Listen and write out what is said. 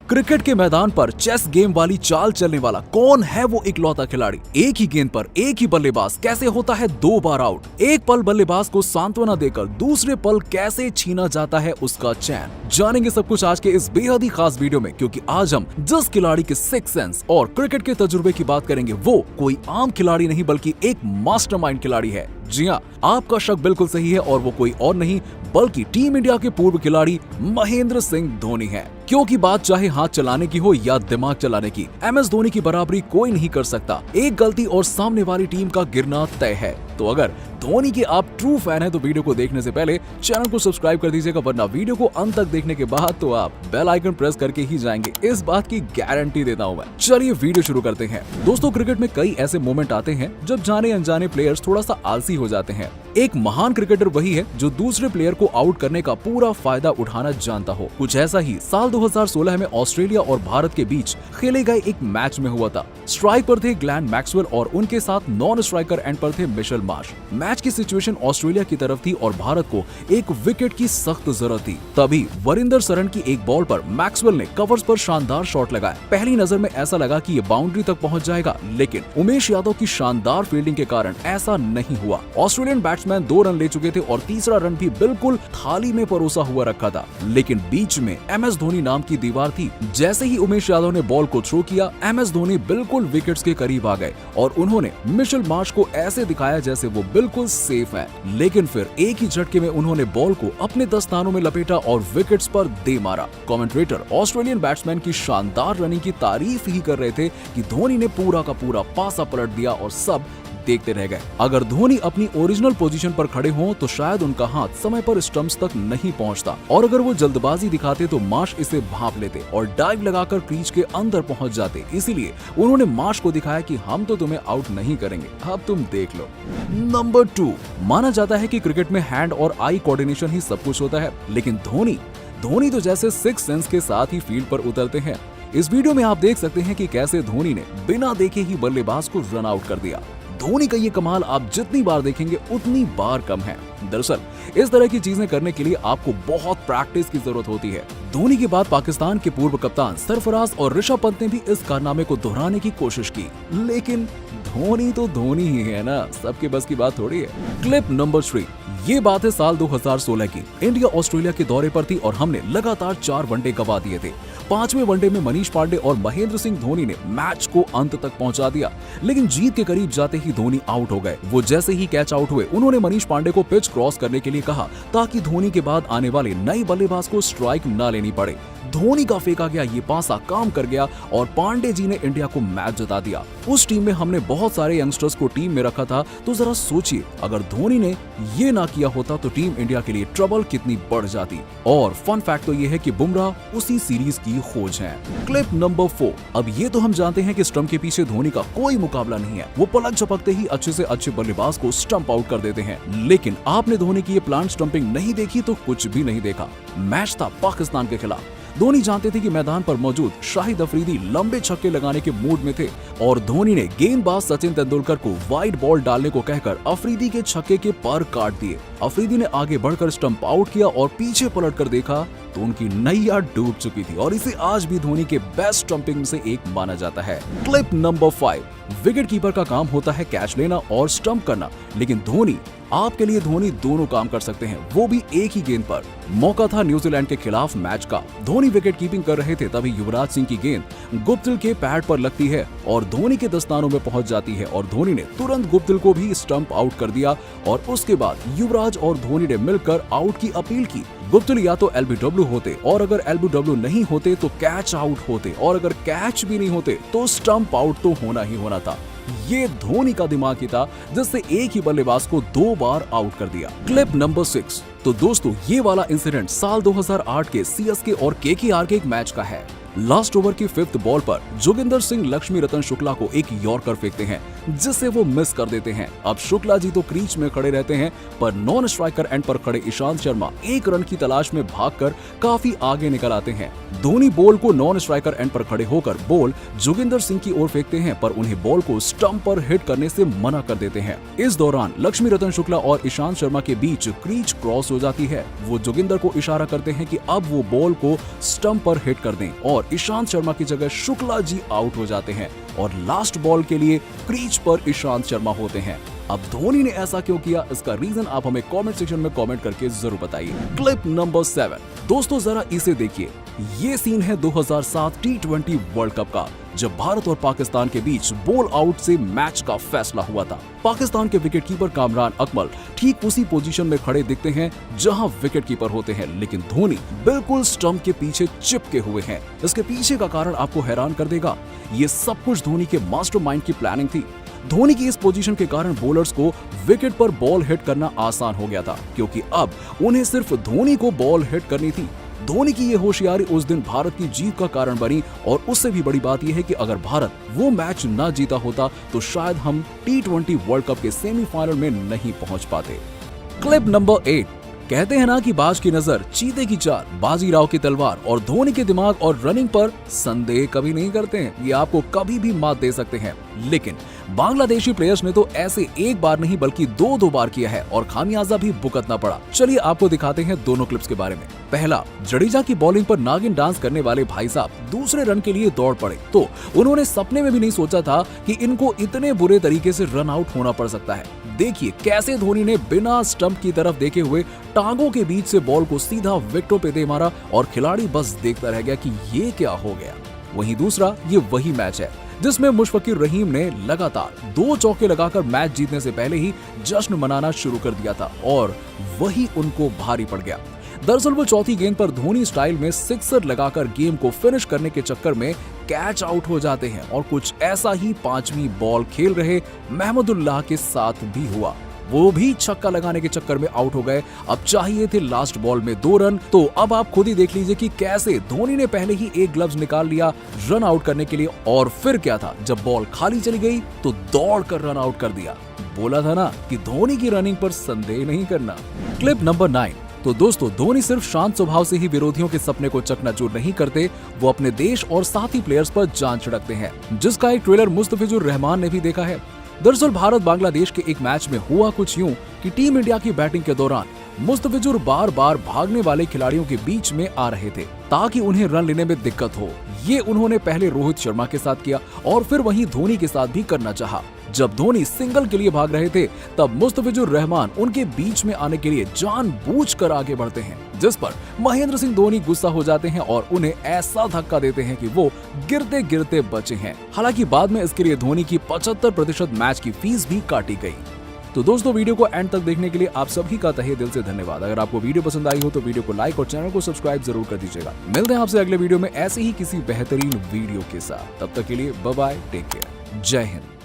Cricket के मैदान पर चेस गेम वाली चाल चलने वाला कौन है वो इकलौता खिलाड़ी? एक ही गेंद पर एक ही बल्लेबाज कैसे होता है 2 बार आउट? एक पल बल्लेबाज को सांत्वना देकर दूसरे पल कैसे छीना जाता है उसका चैन? जानेंगे सब कुछ आज के इस बेहद ही खास वीडियो में, क्योंकि आज हम जिस खिलाड़ी के सिक्स सेंस और क्रिकेट के तजुर्बे की बात करेंगे वो कोई आम खिलाड़ी नहीं बल्कि एक मास्टरमाइंड खिलाड़ी है। जी हाँ, आपका शक बिल्कुल सही है और वो कोई और नहीं बल्कि टीम इंडिया के पूर्व खिलाड़ी महेंद्र सिंह धोनी है। क्योंकि बात चाहे हाथ चलाने की हो या दिमाग चलाने की, MS धोनी की बराबरी कोई नहीं कर सकता। एक गलती और सामने वाली टीम का गिरना तय है। तो अगर धोनी के आप ट्रू फैन हैं तो वीडियो को देखने से पहले चैनल को सब्सक्राइब कर दीजिएगा, वरना वीडियो को अंत तक देखने के बाद तो आप बेल आइकन प्रेस करके ही जाएंगे, इस बात की गारंटी देता हूं मैं। चलिए वीडियो शुरू करते हैं। दोस्तों, क्रिकेट में कई ऐसे मोमेंट आते हैं जब जाने अनजाने प्लेयर्स थोड़ा सा आलसी हो जाते हैं। एक महान क्रिकेटर वही है जो दूसरे प्लेयर को आउट करने का पूरा फायदा उठाना जानता हो। कुछ ऐसा ही साल 2016 में ऑस्ट्रेलिया और भारत के बीच खेले गए एक मैच में हुआ था। स्ट्राइक पर थे ग्लेन मैक्सवेल और उनके साथ नॉन स्ट्राइकर एंड पर थे मिशेल मार्श। मैच की सिचुएशन ऑस्ट्रेलिया की तरफ थी और भारत को एक विकेट की सख्त जरूरत थी। तभी वरिंदर सरन की एक बॉल पर मैक्सवेल ने कवर्स पर शानदार शॉट लगाया। पहली नजर में ऐसा लगा कि ये बाउंड्री तक पहुंच जाएगा, लेकिन उमेश यादव की शानदार फील्डिंग के कारण ऐसा नहीं हुआ। ऑस्ट्रेलियन बैट्समैन 2 रन ले चुके थे और तीसरा रन भी बिल्कुल थाली में परोसा हुआ रखा था, लेकिन बीच में MS धोनी नाम की दीवार थी। जैसे ही उमेश यादव ने बॉल को थ्रो किया, MS धोनी बिल्कुल विकेट्स के करीब आ गए और उन्होंने मिशेल मार्श को ऐसे दिखाया जैसे वो बिल्कुल सेफ है। लेकिन फिर एक ही झटके में उन्होंने बॉल को अपने दस्तानों में लपेटा और विकेट्स पर दे मारा। कमेंटेटर ऑस्ट्रेलियन बैट्समैन की शानदार रनिंग की तारीफ ही कर रहे थे कि धोनी ने पूरा का पूरा पासा पलट दिया और सब देखते रह गए। अगर धोनी अपनी ओरिजिनल पोजीशन पर खड़े हों तो शायद उनका हाथ समय पर स्टंप्स तक नहीं पहुंचता, और अगर वो जल्दबाजी दिखाते तो मार्श इसे भांप लेते और डाइव लगाकर क्रीज के अंदर पहुंच जाते। इसीलिए उन्होंने मार्श को दिखाया कि हम तो तुम्हें आउट नहीं करेंगे, अब तुम देख लो। नंबर 2, माना जाता है कि क्रिकेट में हैंड और आई कोऑर्डिनेशन ही सब कुछ होता है, लेकिन धोनी तो जैसे सिक्स सेंस के साथ ही फील्ड पर उतरते हैं। इस वीडियो में आप देख सकते हैं कि कैसे धोनी ने बिना देखे ही बल्लेबाज को रन आउट कर दिया। धोनी का ये कमाल आप जितनी बार देखेंगे उतनी बार कम है। दरअसल इस तरह की चीजें करने के लिए आपको बहुत प्रैक्टिस की जरूरत होती है। धोनी के बाद पाकिस्तान के पूर्व कप्तान सरफराज और ऋषभ पंत ने भी इस कारनामे को दोहराने की कोशिश की, लेकिन धोनी तो धोनी ही है ना, सबके बस की बात थोड़ी है। क्लिप नंबर 3, ये बात है साल 2016 की। इंडिया ऑस्ट्रेलिया के दौरे पर थी और हमने लगातार 4 वनडे गंवा दिए थे। 5वें वनडे में मनीष पांडे और महेंद्र सिंह धोनी ने मैच को अंत तक पहुंचा दिया, लेकिन जीत के करीब जाते ही धोनी आउट हो गए। वो जैसे ही कैच आउट हुए, उन्होंने मनीष पांडे को पिच क्रॉस करने के लिए कहा ताकि धोनी के बाद आने वाले नए बल्लेबाज को स्ट्राइक न लेनी पड़े। धोनी का फेंका गया ये पासा काम कर गया और पांडे जी ने इंडिया को मैच जिता दिया। उस टीम में हमने बहुत सारे यंगस्टर्स को टीम में रखा था, तो जरा सोचिए अगर धोनी ने ये ना किया होता तो टीम इंडिया के लिए ट्रबल कितनी बढ़ जाती। और फन फैक्ट तो ये है कि बुमराह उसी सीरीज की खोज है। क्लिप नंबर 4, अब ये तो हम जानते हैं कि स्टंप के पीछे धोनी का कोई मुकाबला नहीं है। वो पलक झपकते ही अच्छे से अच्छे बल्लेबाज को स्टंप आउट कर देते हैं, लेकिन आपने धोनी की ये प्लांट स्टंपिंग नहीं देखी तो कुछ भी नहीं देखा। मैच था पाकिस्तान के खिलाफ। धोनी जानते थे कि मैदान पर मौजूद शाहिद अफरीदी लंबे छक्के लगाने के मूड में थे और धोनी ने गेंदबाज सचिन तेंदुलकर को वाइड बॉल डालने को कहकर अफरीदी के छक्के के पर काट दिए। अफरीदी ने आगे बढ़कर स्टंप आउट किया और पीछे पलटकर देखा तो उनकी नैया डूब चुकी थी और इसे आज भी धोनी के बेस्ट स्टंपिंग में से एक माना जाता है। क्लिप नंबर 5, विकेट कीपर का काम होता है कैच लेना और स्टंप करना, लेकिन आपके लिए धोनी दोनों काम कर सकते हैं, वो भी एक ही गेंद पर। मौका था न्यूजीलैंड के खिलाफ मैच का। धोनी विकेट कीपिंग कर रहे थे, तभी युवराज सिंह की गेंद गुप्तिल के पैड पर लगती है और धोनी के दस्तानों में पहुंच जाती है और धोनी ने तुरंत गुप्तिल को भी स्टंप आउट कर दिया और उसके बाद युवराज और धोनी ने मिलकर आउट की अपील की। गुप्तिल या तो LBW होते और अगर LBW नहीं होते तो कैच आउट होते और अगर कैच भी नहीं होते तो स्टंप आउट तो होना ही होना था। ये धोनी का दिमाग ही था जिससे एक ही बल्लेबाज को 2 बार आउट कर दिया। क्लिप नंबर 6, तो दोस्तों ये वाला इंसिडेंट साल 2008 के CSK और KKR के एक मैच का है। लास्ट ओवर की 5th बॉल पर जोगिंदर सिंह लक्ष्मी रतन शुक्ला को एक यॉर्कर फेंकते हैं जिसे वो मिस कर देते हैं। अब शुक्ला जी तो क्रीज में खड़े रहते हैं, पर नॉन स्ट्राइकर एंड पर खड़े ईशांत शर्मा 1 रन की तलाश में भागकर काफी आगे निकल आते हैं। धोनी बॉल को नॉन स्ट्राइकर एंड पर खड़े होकर बॉल जोगिंदर सिंह की ओर फेंकते हैं, पर उन्हें बॉल को स्टंप पर हिट करने से मना कर देते हैं। इस दौरान लक्ष्मी रतन शुक्ला और ईशांत शर्मा के बीच क्रीज क्रॉस हो हो जाती है। वो जोगिंदर को इशारा करते हैं कि अब वो बॉल को स्टंप पर हिट कर दें और ईशांत शर्मा की जगह शुक्ला जी आउट हो जाते हैं और लास्ट बॉल के लिए क्रीज पर ईशांत शर्मा होते हैं। अब धोनी ने ऐसा क्यों किया, इसका रीजन आप हमें कमेंट सेक्शन में कमेंट करके जरूर बताइए। क्लिप नंबर 7, दोस्तों जरा इसे देखिए। ये सीन है 2007 T20 वर्ल्ड कप का, जब भारत और पाकिस्तान के बीच बॉल आउट से मैच का फैसला हुआ था। पाकिस्तान के विकेटकीपर कामरान अकमल ठीक उसी पोजीशन में खड़े दिखते हैं जहां विकेटकीपर होते हैं, लेकिन धोनी बिल्कुल स्टंप के पीछे चिपके हुए हैं। इसके पीछे का कारण आपको हैरान कर देगा। ये सब कुछ धोनी के मास्टरमाइंड की प्लानिंग थी। धोनी की इस पोजीशन के कारण बॉलर्स को विकेट पर बॉल हिट करना आसान हो गया था, क्योंकि अब उन्हें सिर्फ धोनी को बॉल हिट करनी थी। धोनी की ये होशियारी उस दिन भारत की जीत का कारण बनी, और उससे भी बड़ी बात यह है कि अगर भारत वो मैच ना जीता होता तो शायद हम T20 वर्ल्ड कप के सेमीफाइनल में नहीं पहुंच पाते। क्लिप नंबर 8, कहते हैं ना कि बाज की नजर, चीते की चाल, बाजीराव की तलवार और धोनी के दिमाग और रनिंग पर संदेह कभी नहीं करते हैं। ये आपको कभी भी मात दे सकते हैं, लेकिन बांग्लादेशी प्लेयर्स ने तो ऐसे एक बार नहीं बल्कि दो बार किया है और खामियाजा भी भुगतना पड़ा। चलिए आपको दिखाते हैं दोनों क्लिप्स के बारे में। पहला, जडेजा की बॉलिंग पर नागिन डांस करने वाले भाई साहब दूसरे रन के लिए दौड़ पड़े तो उन्होंने सपने में भी नहीं सोचा था कि इनको इतने बुरे तरीके से रन आउट होना पड़ सकता है। देखिए कैसे धोनी ने बिना स्टंप की तरफ देखे हुए टांगों के बीच से बॉल को सीधा विकेटों पे दे मारा और खिलाड़ी बस देखता रह गया कि ये क्या हो गया। वहीं दूसरा, ये वही मैच है जिसमें मुशफिकुर रहीम ने लगातार 2 चौके लगाकर मैच जीतने से पहले ही जश्न मनाना शुरू कर दिया था और वही उनको भारी पड़ गया। दरअसल वो चौथी गेंद पर धोनी स्टाइल में सिक्सर लगाकर गेम को फिनिश करने के चक्कर में कैच आउट हो जाते हैं और कुछ ऐसा ही 5वीं बॉल खेल रहे महमूदुल्लाह के साथ भी हुआ। वो भी छक्का लगाने के चक्कर में आउट हो गए। अब चाहिए थे लास्ट बॉल में 2 रन, तो अब आप खुद ही देख लीजिए कि कैसे धोनी ने पहले ही एक ग्लव्स निकाल लिया रन आउट करने के लिए, और फिर क्या था, जब बॉल खाली चली गई तो दौड़ कर रन आउट कर दिया। बोला था ना कि धोनी की रनिंग पर संदेह नहीं करना। क्लिप नंबर 9, तो दोस्तों धोनी सिर्फ शांत स्वभाव से ही विरोधियों के सपने को चकनाचूर नहीं करते, वो अपने देश और साथी प्लेयर्स पर जान छिड़कते हैं, जिसका एक ट्रेलर मुस्तफिजुर रहमान ने भी देखा है। दरअसल भारत बांग्लादेश के एक मैच में हुआ कुछ यूं कि टीम इंडिया की बैटिंग के दौरान मुस्तफिजुर बार बार भागने वाले खिलाड़ियों के बीच में आ रहे थे ताकि उन्हें रन लेने में दिक्कत हो। ये उन्होंने पहले रोहित शर्मा के साथ किया और फिर वहीं धोनी के साथ भी करना चाहा। जब धोनी सिंगल के लिए भाग रहे थे तब मुस्तफिजुर रहमान उनके बीच में आने के लिए जानबूझकर आगे बढ़ते हैं, जिस पर महेंद्र सिंह धोनी गुस्सा हो जाते हैं और उन्हें ऐसा धक्का देते हैं कि वो गिरते गिरते बचे हैं। हालांकि बाद में इसके लिए धोनी की 75% मैच की फीस भी काटी गई। तो दोस्तों वीडियो को एंड तक देखने के लिए आप सभी का तहे दिल से धन्यवाद। अगर आपको वीडियो पसंद आई हो तो वीडियो को लाइक और चैनल को सब्सक्राइब जरूर कर दीजिएगा। मिलते हैं आपसे अगले वीडियो में ऐसे ही किसी बेहतरीन वीडियो के साथ। तब तक के लिए बाय बाय, टेक केयर, जय हिंद।